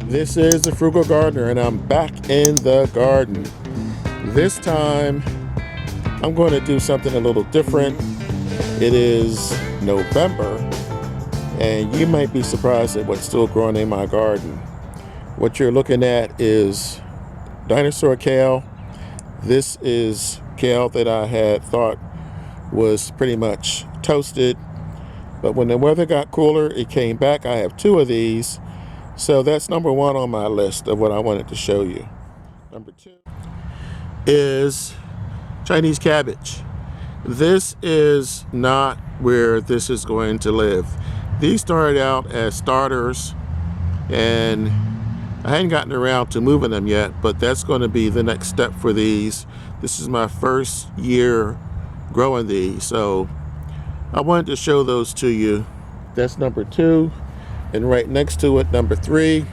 This is the Frugal Gardener, and I'm back in the garden. This time, I'm going to do something a little different. It is November, and you might be surprised at what's still growing in my garden. What you're looking at is Dinosaur Kale. This is kale that I had thought was pretty much toasted, but when the weather got cooler, it came back. I have two of these. So that's number one on my list of what I wanted to show you. Number two is Chinese cabbage. This is not where this is going to live. These started out as starters, and I hadn't gotten around to moving them yet, but that's going to be the next step for these. This is my first year growing these, so I wanted to show those to you. That's number two. And right next to it, number three,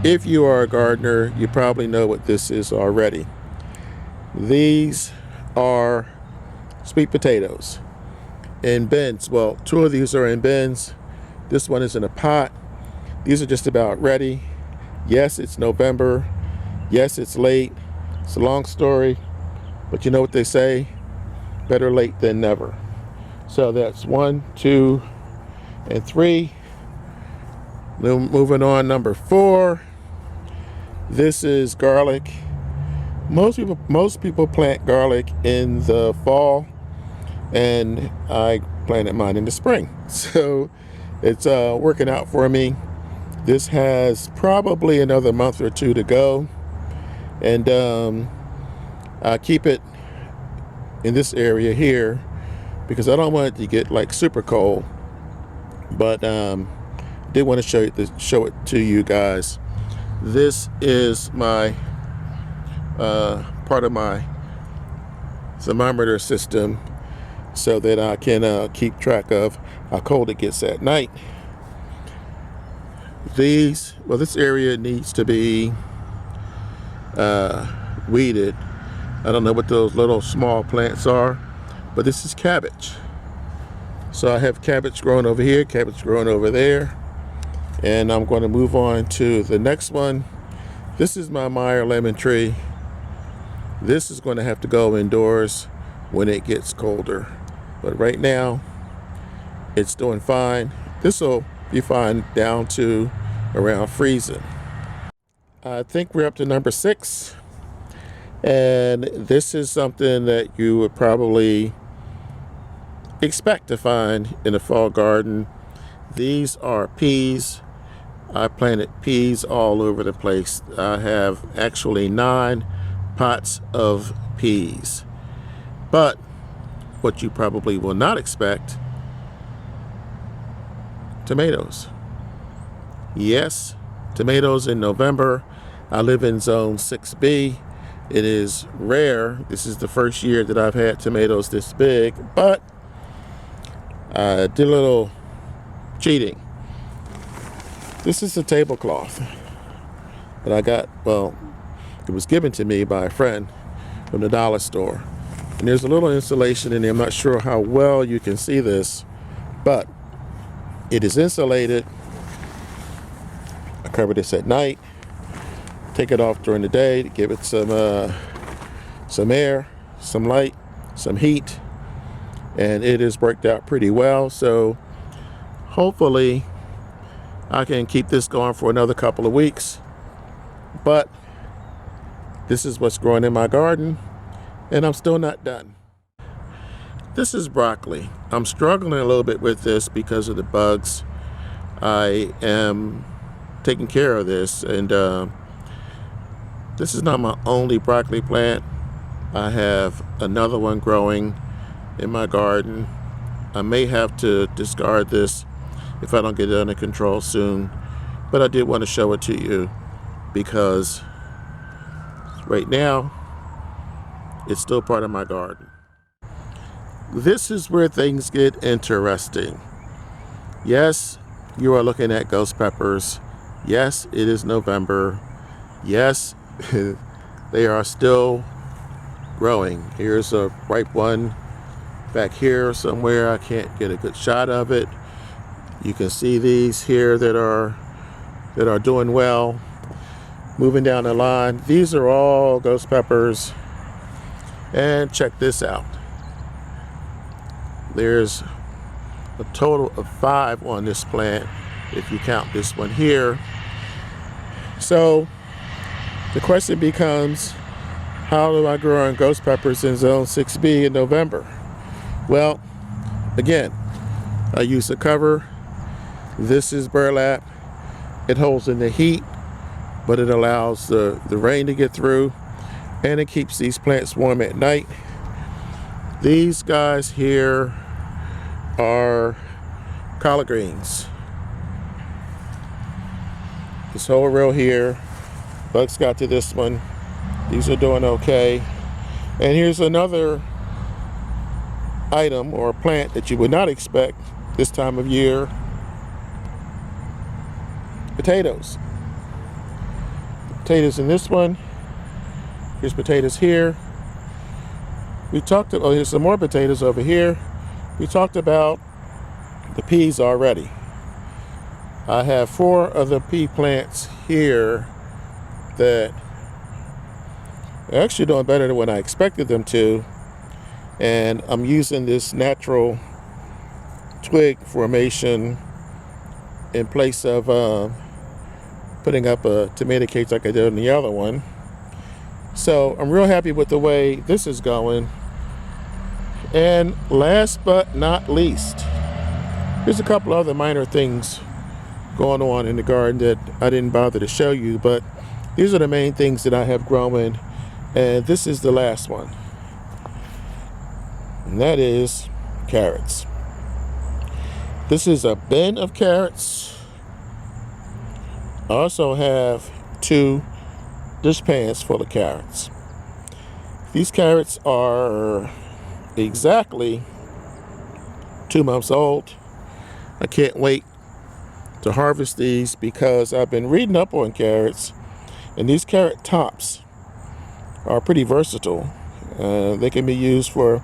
if you are a gardener, you probably know what this is already. These are sweet potatoes in bins. Well, two of these are in bins. This one is in a pot. These are just about ready. Yes, it's November. Yes, it's late. It's a long story, but you know what they say, better late than never. So that's 1, 2, and 3. Moving on, number 4. This is garlic. Most people plant garlic in the fall, and I planted mine in the spring. So it's working out for me. This has probably another month or two to go, and I keep it in this area here because I don't want it to get like super cold, but did want to show it to you guys. This is my part of my thermometer system so that I can keep track of how cold it gets at night. This area needs to be weeded. I don't know what those little small plants are, but this is cabbage. So I have cabbage growing over here, cabbage growing over there. And I'm going to move on to the next one. This is my Meyer lemon tree. This is going to have to go indoors when it gets colder. But right now, it's doing fine. This will be fine down to around freezing. I think we're up to number 6. And this is something that you would probably expect to find in a fall garden. These are peas. I planted peas all over the place. I have actually 9 pots of peas. But what you probably will not expect, tomatoes. Yes, tomatoes in November. I live in zone 6B. It is rare. This is the first year that I've had tomatoes this big, but I did a little cheating. This is a tablecloth that I got, well, it was given to me by a friend from the dollar store. And there's a little insulation in there. I'm not sure how well you can see this, but it is insulated. I cover this at night, take it off during the day to give it some air, some light, some heat, and it has worked out pretty well. So hopefully I can keep this going for another couple of weeks. But this is what's growing in my garden, and I'm still not done. This is broccoli. I'm struggling a little bit with this because of the bugs. I am taking care of this, and this is not my only broccoli plant. I have another one growing in my garden. I may have to discard this if I don't get it under control soon, but I did want to show it to you because right now it's still part of my garden. This is where things get interesting. Yes, you are looking at ghost peppers. Yes, it is November. Yes, they are still growing. Here's a ripe one back here somewhere. I can't get a good shot of it. You can see these here that are doing well. Moving down the line, these are all ghost peppers. And check this out. There's a total of 5 on this plant, if you count this one here. So the question becomes, how do I grow on ghost peppers in zone 6B in November? Well, again, I use a cover. This is burlap. It holds in the heat, but it allows the rain to get through, and it keeps these plants warm at night. These guys here are collard greens. This whole row here, bugs got to this one. These are doing okay. And here's another item or plant that you would not expect this time of year. Potatoes. Potatoes in this one. Here's potatoes here. Here's some more potatoes over here. We talked about the peas already. I have 4 of the pea plants here that are actually doing better than what I expected them to. And I'm using this natural twig formation in place of putting up a tomato cage like I did on the other one. So I'm real happy with the way this is going. And last but not least, there's a couple other minor things going on in the garden that I didn't bother to show you, but these are the main things that I have growing, and this is the last one, and that is carrots. This is a bin of carrots. I also have 2 dishpans full of carrots. These carrots are exactly 2 months old. I can't wait to harvest these because I've been reading up on carrots, and these carrot tops are pretty versatile. They can be used for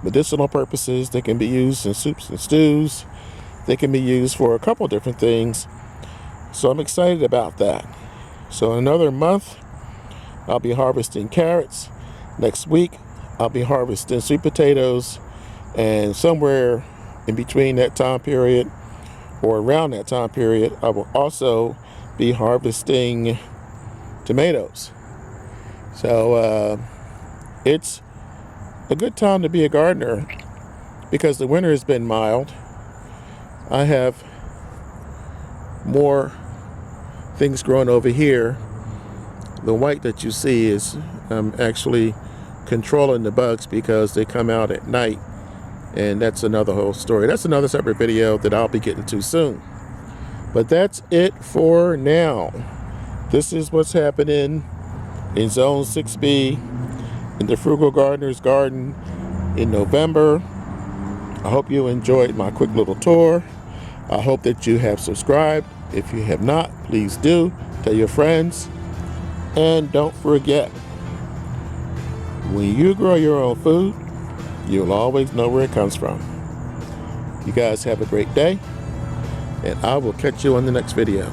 medicinal purposes. They can be used in soups and stews. They can be used for a couple different things. So I'm excited about that. So in another month, I'll be harvesting carrots. Next week, I'll be harvesting sweet potatoes, and somewhere in between that time period or around that time period, I will also be harvesting tomatoes. So it's a good time to be a gardener because the winter has been mild. I have more things growing over here. The white that you see is actually controlling the bugs because they come out at night, and that's another whole story. That's another separate video that I'll be getting to soon. But that's it for now. This is what's happening in Zone 6B in the Frugal Gardener's Garden in November. I hope you enjoyed my quick little tour. I hope that you have subscribed. If you have not, please do. Tell your friends. And don't forget, when you grow your own food, you'll always know where it comes from. You guys have a great day, and I will catch you on the next video.